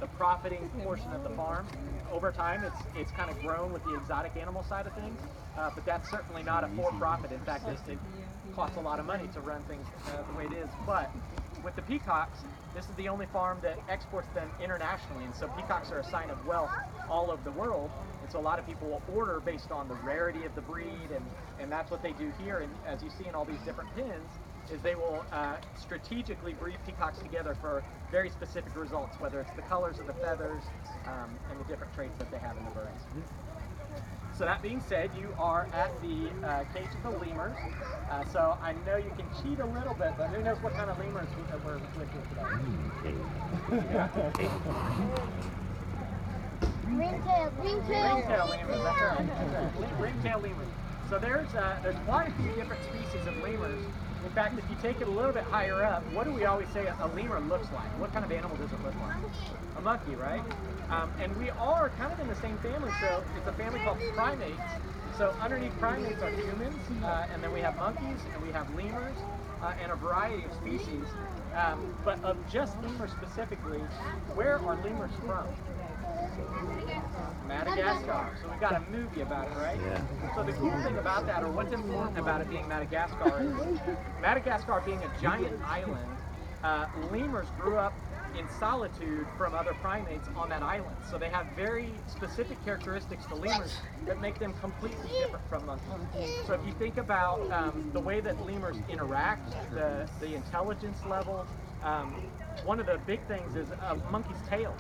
the profiting portion of the farm. Over time, it's kind of grown with the exotic animal side of things, but that's certainly not a for-profit. In fact, it costs a lot of money to run things the way it is. But with the peacocks, this is the only farm that exports them internationally, and so peacocks are a sign of wealth all over the world. And so a lot of people will order based on the rarity of the breed, and that's what they do here. And as you see in all these different pins, is they will strategically breed peacocks together for very specific results, whether it's the colors of the feathers and the different traits that they have in the birds. So that being said, you are at the cage of the lemurs. So I know you can cheat a little bit, but who knows what kind of lemurs we're with today? Ringtail lemurs, that's right. Ringtail lemurs. So there's quite a few different species of lemurs. In fact, if you take it a little bit higher up, what do we always say a lemur looks like? What kind of animal does it look like? A monkey, right? And we are kind of in the same family, so it's a family called primates. So underneath primates are humans, and then we have monkeys, and we have lemurs, and a variety of species. But of just lemurs specifically, where are lemurs from? Madagascar. So we've got a movie about it, right? Yeah. So the cool thing about that, or what's important about it being Madagascar, is Madagascar being a giant island, lemurs grew up in solitude from other primates on that island. So they have very specific characteristics to lemurs that make them completely different from monkeys. So if you think about the way that lemurs interact, the intelligence level, one of the big things is a monkey's tail.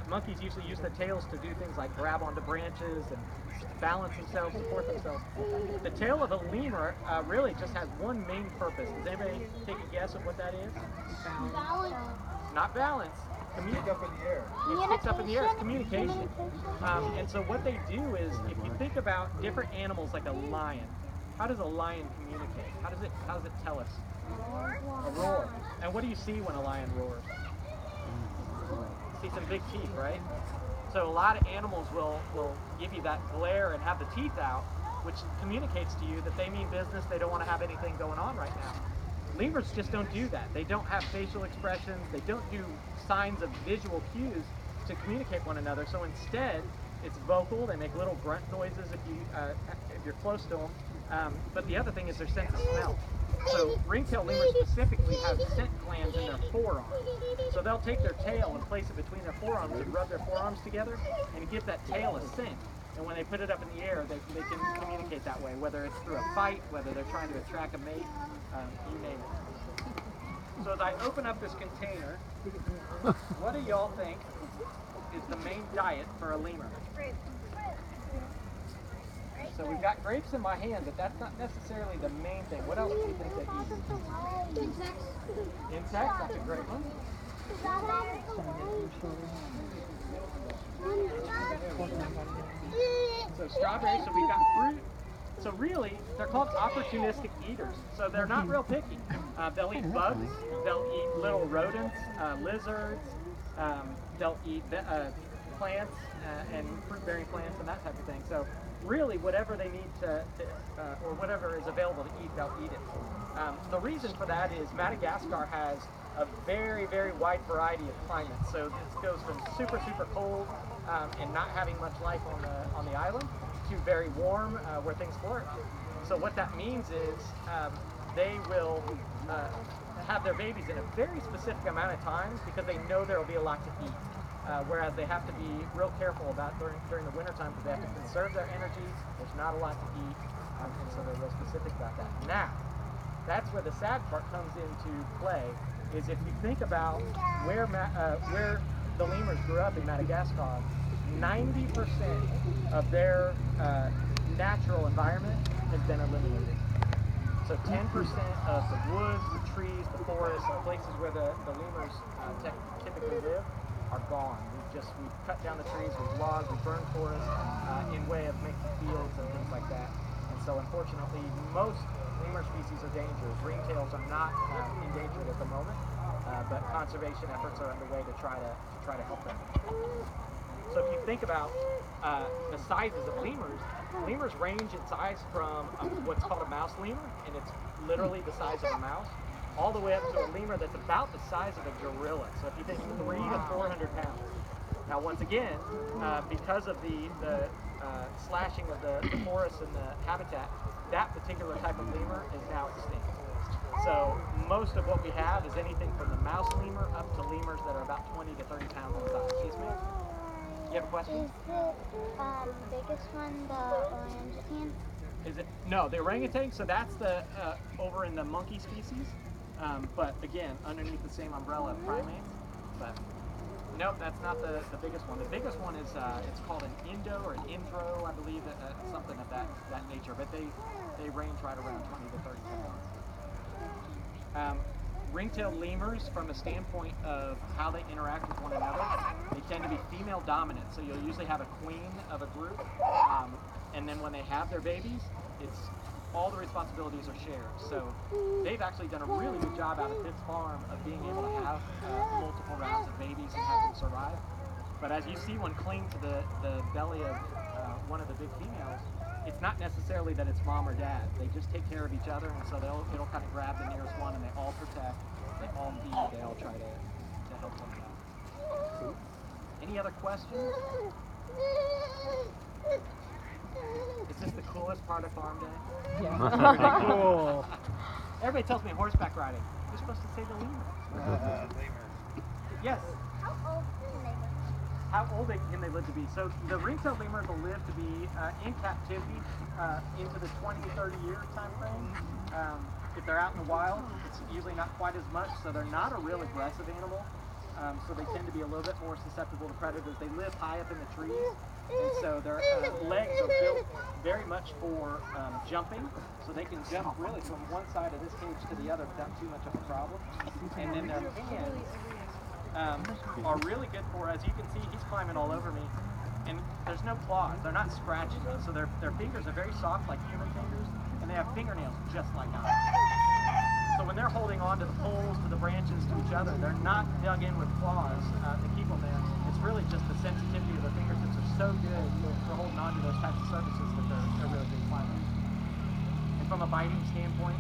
Monkeys usually use their tails to do things like grab onto branches and balance themselves, support themselves. The tail of a lemur really just has one main purpose. Does anybody take a guess of what that is? Balance. Not balance. Stick up in the air. It sticks up in the air. It's communication. And so what they do is, if you think about different animals like a lion, how does a lion communicate? How does it tell us? A roar. And what do you see when a lion roars? See some big teeth, right? So a lot of animals will give you that glare and have the teeth out, which communicates to you that they mean business, they don't want to have anything going on right now. Lemurs just don't do that. They don't have facial expressions, they don't do signs of visual cues to communicate one another. So instead, it's vocal, they make little grunt noises if you're close to them. But the other thing is their sense of smell. So ringtail lemurs specifically have scent glands in their forearms. So they'll take their tail and place it between their forearms and rub their forearms together and give that tail a scent. And when they put it up in the air, they can communicate that way, whether it's through a fight, whether they're trying to attract a mate, you name it. So as I open up this container, what do y'all think is the main diet for a lemur? So we've got grapes in my hand, but that's not necessarily the main thing. What else do you think they eat? Insects. Insects? That's a great one. So strawberries, so we've got fruit. So really, they're called opportunistic eaters. So they're not real picky. They'll eat bugs, they'll eat little rodents, lizards, they'll eat plants and fruit-bearing plants and that type of thing. So really, whatever they need or whatever is available to eat, they'll eat it. The reason for that is Madagascar has a very, very wide variety of climates. So this goes from super, super cold and not having much life on the island to very warm where things flourish. So what that means is they will have their babies in a very specific amount of times because they know there will be a lot to eat. Whereas they have to be real careful about during the winter time because they have to conserve their energy. There's not a lot to eat, and so they're real specific about that. Now, that's where the sad part comes into play, is if you think about where the lemurs grew up in Madagascar, 90% of their natural environment has been eliminated. So 10% of the woods, the trees, the forests, the places where the lemurs typically live are gone. We've cut down the trees, we've logged, we've burned forests in way of making fields and things like that. And so unfortunately, most lemur species are dangerous. Ringtails are not endangered at the moment, but conservation efforts are underway to try to help them. So if you think about the sizes of lemurs range in size from what's called a mouse lemur, and it's literally the size of a mouse, all the way up to a lemur that's about the size of a gorilla. So if you think 300 to 400 Now, once again, because of the slashing of the forests and the habitat, that particular type of lemur is now extinct. So most of what we have is anything from the mouse lemur up to lemurs that are about 20 to 30 pounds in size. Yes, ma'am? You have a question? Is the biggest one the orangutan? Is it? No, the orangutan, so that's the over in the monkey species. But again, underneath the same umbrella of primates. But nope, that's not the biggest one. The biggest one is it's called an Indo or an Indro, I believe, something of that nature. But they range right around 20 to 30 pounds. Ring-tailed lemurs, from a standpoint of how they interact with one another, they tend to be female dominant. So you'll usually have a queen of a group, and then when they have their babies, it's all the responsibilities are shared. So they've actually done a really good job out at this farm of being able to have multiple rounds of babies and have them survive. But as you see one cling to the belly of one of the big females, it's not necessarily that it's mom or dad. They just take care of each other, and so it'll kind of grab the nearest one, and they all protect, they all feed, they all try to help one out. Any other questions? Is this the coolest part of farm day? Yeah. Cool. Everybody tells me horseback riding. You're supposed to say the lemur. Yes. How old can they live? How old can they live to be? So the ring-tailed lemurs will live to be in captivity into the 20 to 30 year time frame. If they're out in the wild, it's usually not quite as much, so they're not a real aggressive animal. So they tend to be a little bit more susceptible to predators. They live high up in the trees, and so their legs are built very much for jumping, so they can jump really from one side of this cage to the other without too much of a problem. And then their hands are really good for, as you can see, he's climbing all over me, and there's no claws. They're not scratching me, so their fingers are very soft like human fingers, and they have fingernails just like ours. So when they're holding on to the poles, to the branches, to each other, they're not dug in with claws to keep them there. It's really just the sensitivity of their fingertips are so good for holding on to those types of surfaces that they're really good climbers. And from a biting standpoint,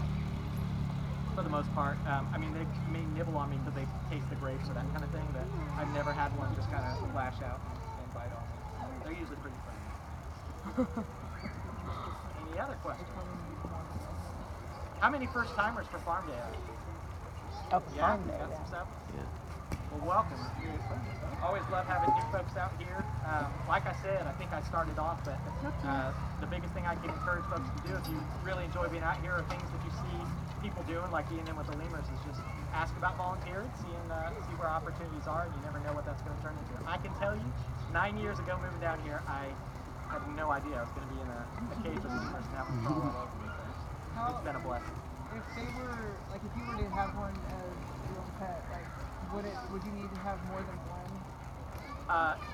for the most part, I mean, they may nibble on me because they taste the grapes or that kind of thing, but I've never had one just kind of lash out and bite on me. They're usually pretty friendly. Any other questions? How many first timers for farm day are there? Oh, farm day. Got some Yeah. stuff? Well, welcome. Always love having new folks out here. Like I said, I think I started off, but the biggest thing I can encourage folks to do if you really enjoy being out here, or things that you see people doing, like being in with the lemurs, is just ask about volunteering, see where opportunities are, and you never know what that's going to turn into. I can tell you, 9 years ago moving down here, I had no idea I was going to be in a cage with lemurs and having them crawl all over me. It's been a blessing. If they were, like, if you were to have one as your own pet, like, would you need to have more than one?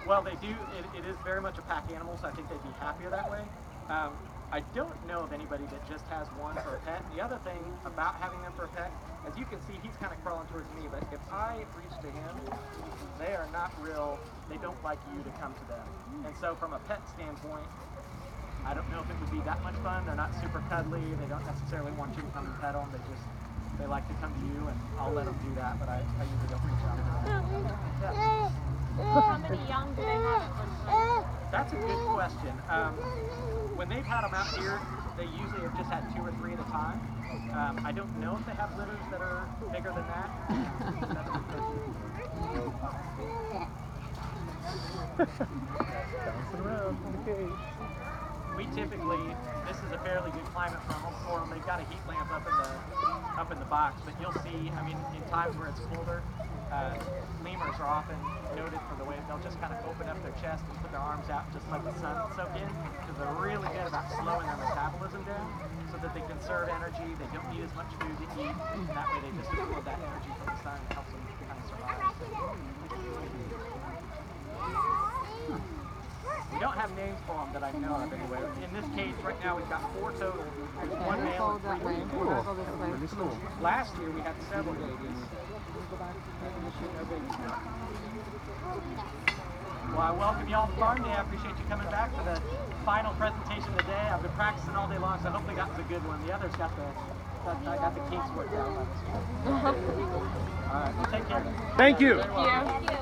Well, they do. It is very much a pack animal, so I think they'd be happier that way. I don't know of anybody that just has one for a pet. The other thing about having them for a pet, as you can see, he's kind of crawling towards me, but if I reach to him, they are not real, they don't like you to come to them. And so from a pet standpoint, I don't know if it would be that much fun. They're not super cuddly. They don't necessarily want you to come and pet them. They like to come to you, and I'll let them do that, but I usually don't reach out to them. Yeah. How many young do they have at one time? That's a good question. When they've had them out here, they usually have just had 2 or 3 at a time. I don't know if they have litters that are bigger than that. Bouncing around in the cage. We typically, this is a fairly good climate for them. They've got a heat lamp up in the box, but you'll see, I mean, in times where it's colder, lemurs are often noted for the way they'll just kind of open up their chest and put their arms out and just let the sun soak in, because they're really good about slowing their metabolism down so that they conserve energy. They don't need as much food to eat, and that way they just absorb that energy from the sun and helps them kind of survive. We don't have names for them that I know of anyway. In this cage right now we've got 4 total. There's 1 male and 3 females. Really cool. Last year we had several babies. Well, I welcome you all to Farm Day. I appreciate you coming back for the final presentation of the day. I've been practicing all day long, so hopefully that was a good one. The others got the kinks worked out. All right, well, take care. Thank you. Very well. Thank you.